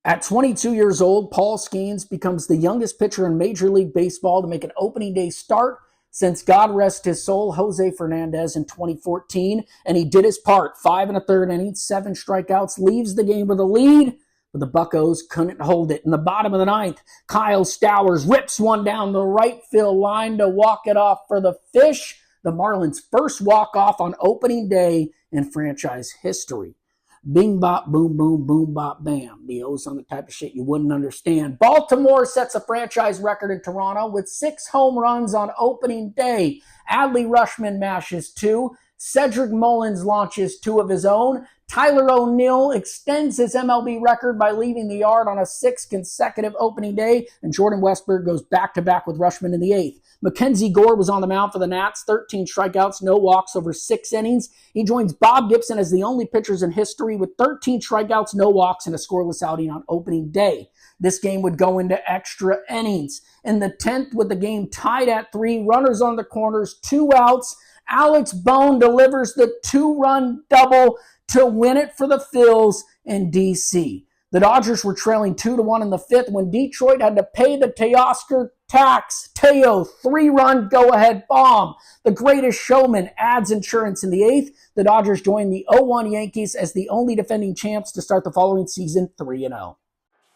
At 22 years old, Paul Skeens becomes the youngest pitcher in Major League Baseball to make an opening day start since, God rest his soul, Jose Fernandez in 2014. And he did his part. 5 1/3 innings, 7 strikeouts, leaves the game with a lead. But the Buccos couldn't hold it. In the bottom of the ninth, Kyle Stowers rips one down the right field line to walk it off for the Fish. The Marlins' first walk-off on opening day in franchise history. Bing bop, boom, boom, boom, bop, bam. B.O.'s on the type of shit you wouldn't understand. Baltimore sets a franchise record in Toronto with 6 home runs on opening day. Adley Rutschman mashes 2. Cedric Mullins launches 2 of his own. Tyler O'Neill extends his MLB record by leaving the yard on a 6th consecutive opening day, and Jordan Westburg goes back-to-back with Rutschman in the 8th. Mackenzie Gore was on the mound for the Nats, 13 strikeouts, no walks over 6 innings. He joins Bob Gibson as the only pitchers in history with 13 strikeouts, no walks, and a scoreless outing on opening day. This game would go into extra innings. In the 10th, with the game tied at 3, runners on the corners, 2 outs, Alex Bone delivers the 2-run double to win it for the Phils in D.C. The Dodgers were trailing 2-1 in the 5th when Detroit had to pay the Teoscar tax. Teo, 3-run go-ahead bomb. The Greatest Showman adds insurance in the 8th. The Dodgers joined the 0-1 Yankees as the only defending champs to start the following season 3-0.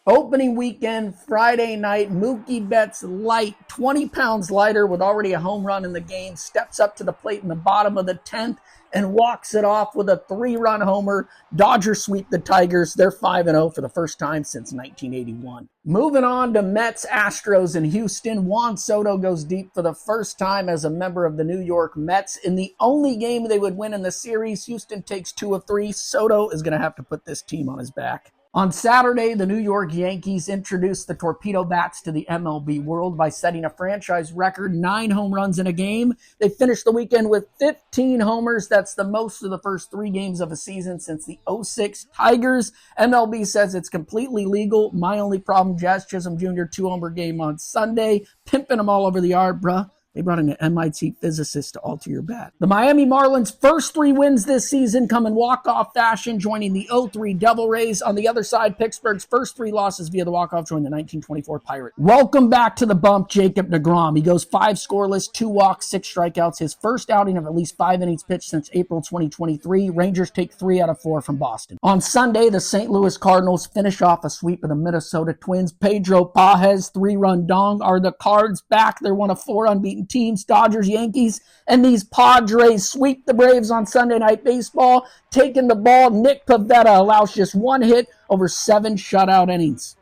Opening weekend, Friday night, Mookie Betts light, 20 pounds lighter with already a home run in the game, steps up to the plate in the bottom of the 10th and walks it off with a 3-run homer. Dodgers sweep the Tigers. They're 5-0 for the first time since 1981. Moving on to Mets, Astros in Houston. Juan Soto goes deep for the first time as a member of the New York Mets. In the only game they would win in the series, Houston takes 2 of 3. Soto is going to have to put this team on his back. On Saturday, the New York Yankees introduced the Torpedo Bats to the MLB world by setting a franchise record 9 home runs in a game. They finished the weekend with 15 homers. That's the most of the first 3 games of a season since the 2006 Tigers. MLB says it's completely legal. My only problem, Jazz Chisholm Jr. 2-homer game on Sunday. Pimping them all over the yard, bruh. They brought in an MIT physicist to alter your bat. The Miami Marlins' first 3 wins this season come in walk-off fashion, joining the 0-3 Devil Rays. On the other side, Pittsburgh's first 3 losses via the walk-off joined the 1924 Pirates. Welcome back to the bump, Jacob deGrom. He goes 5 scoreless, 2 walks, 6 strikeouts. His first outing of at least 5 innings pitched since April 2023. Rangers take 3 out of 4 from Boston. On Sunday, the St. Louis Cardinals finish off a sweep of the Minnesota Twins. Pedro Pages' 3-run dong. Are the Cards back? They're one of 4 unbeaten teams, Dodgers, Yankees, and these Padres sweep the Braves on Sunday Night Baseball. Taking the ball, Nick Pivetta allows just 1 hit over 7 shutout innings.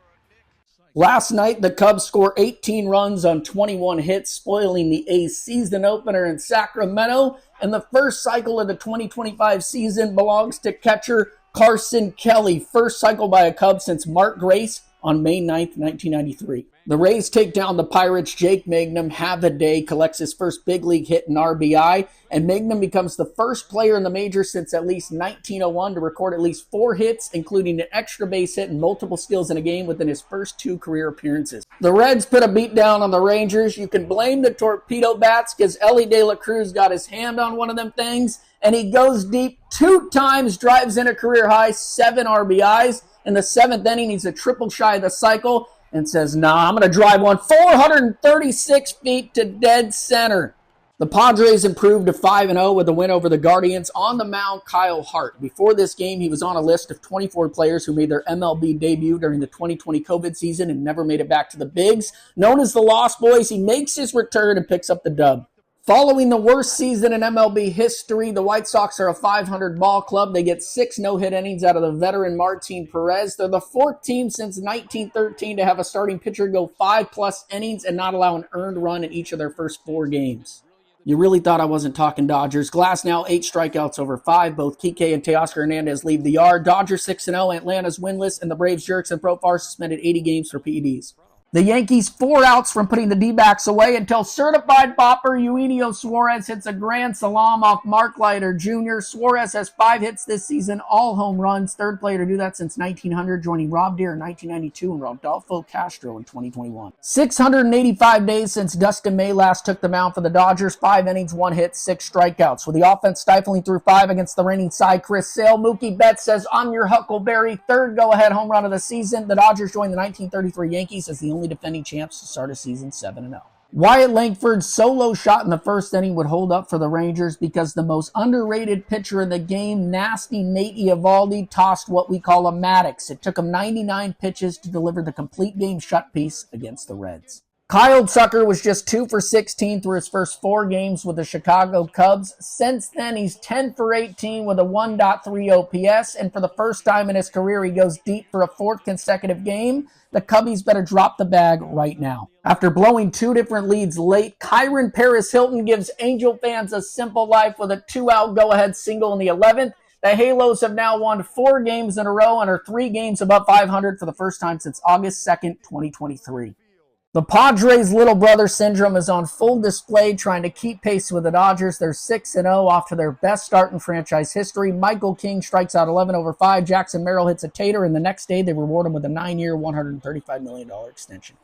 Last night, the Cubs score 18 runs on 21 hits, spoiling the A's season opener in Sacramento. And the first cycle of the 2025 season belongs to catcher Carson Kelly. First cycle by a Cub since Mark Grace on May 9th, 1993. The Rays take down the Pirates. Jake Mangum, have a day, collects his first big league hit in RBI, and Mangum becomes the first player in the majors since at least 1901 to record at least 4 hits, including an extra base hit and multiple steals in a game within his first 2 career appearances. The Reds put a beat down on the Rangers. You can blame the Torpedo Bats because Ellie De La Cruz got his hand on one of them things, and he goes deep 2 times, drives in a career high 7 RBIs. In the 7th inning, he's a triple shy of the cycle and says, nah, I'm going to drive one 436 feet to dead center. The Padres improved to 5-0 with a win over the Guardians. On the mound, Kyle Hart. Before this game, he was on a list of 24 players who made their MLB debut during the 2020 COVID season and never made it back to the bigs. Known as the Lost Boys, he makes his return and picks up the dub. Following the worst season in MLB history, the White Sox are a 500 ball club. They get 6 no-hit innings out of the veteran Martin Perez. They're the 4th team since 1913 to have a starting pitcher go 5+ innings and not allow an earned run in each of their first 4 games. You really thought I wasn't talking Dodgers. Glass now 8 strikeouts over 5. Both Kike and Teoscar Hernandez leave the yard. Dodgers 6-0. Atlanta's winless, and the Braves, Jerks, and Profar suspended 80 games for PEDs. The Yankees 4 outs from putting the D-backs away until certified bopper Eugenio Suarez hits a grand slam off Mark Leiter Jr. Suarez has 5 hits this season, all home runs. Third player to do that since 1900, joining Rob Deere in 1992 and Rodolfo Castro in 2021. 685 days since Dustin May last took the mound for the Dodgers. 5 innings, 1 hit, 6 strikeouts. With the offense stifling through 5 against the reigning Cy Chris Sale, Mookie Betts says, "I'm your Huckleberry." Third go-ahead home run of the season. The Dodgers joined the 1933 Yankees as the only defending champs to start a season 7-0. Wyatt Langford's solo shot in the first inning would hold up for the Rangers because the most underrated pitcher in the game, nasty Nate Eovaldi, tossed what we call a Maddox. It took him 99 pitches to deliver the complete game shut piece against the Reds. Kyle Tucker was just 2 for 16 through his first 4 games with the Chicago Cubs. Since then, he's 10 for 18 with a 1.3 OPS, and for the first time in his career, he goes deep for a 4th consecutive game. The Cubbies better drop the bag right now. After blowing 2 different leads late, Kyron Paris Hilton gives Angel fans a simple life with a 2-out go-ahead single in the 11th. The Halos have now won 4 games in a row and are 3 games above 500 for the first time since August 2nd, 2023. The Padres' little brother syndrome is on full display, trying to keep pace with the Dodgers. They're 6-0 off to their best start in franchise history. Michael King strikes out 11 over 5. Jackson Merrill hits a tater, and the next day they reward him with a 9-year, $135 million extension.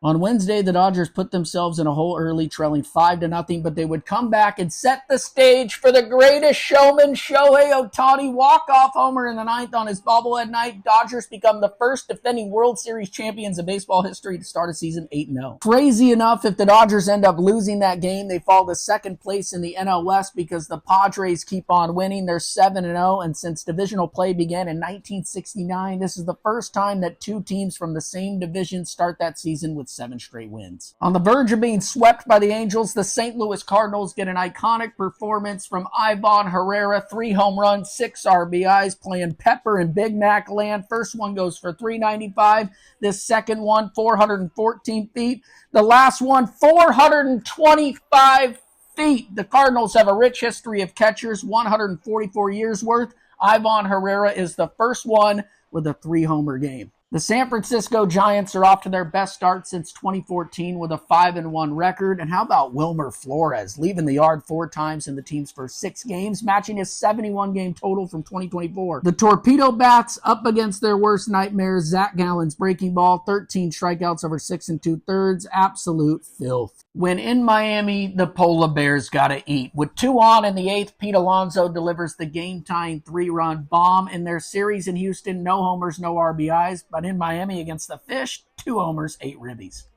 On Wednesday, the Dodgers put themselves in a hole early, trailing 5-0, but they would come back and set the stage for the greatest showman, Shohei Ohtani, walk-off homer in the 9th on his bobblehead night. Dodgers become the first defending World Series champions in baseball history to start a season 8-0. Crazy enough, if the Dodgers end up losing that game, they fall to 2nd place in the NL West because the Padres keep on winning. They're 7-0, and since divisional play began in 1969, this is the first time that 2 teams from the same division start that season with 7 straight wins. On the verge of being swept by the Angels, the St. Louis Cardinals get an iconic performance from Ivan Herrera. 3 home runs, 6 RBIs, playing Pepper and Big Mac land. First one goes for 395. This second one, 414 feet. The last one, 425 feet. The Cardinals have a rich history of catchers, 144 years worth. Ivan Herrera is the first one with a 3-homer game. The San Francisco Giants are off to their best start since 2014 with a 5-1 record. And how about Wilmer Flores, leaving the yard 4 times in the team's first 6 games, matching his 71-game total from 2024. The Torpedo Bats up against their worst nightmares. Zach Gallen's breaking ball, 13 strikeouts over 6 2/3, absolute filth. When in Miami, the Polar Bears gotta eat. With 2 on in the 8th, Pete Alonso delivers the game-tying 3-run bomb. In their series in Houston, no homers, no RBIs, but in Miami against the Fish, 2 homers, 8 ribbies.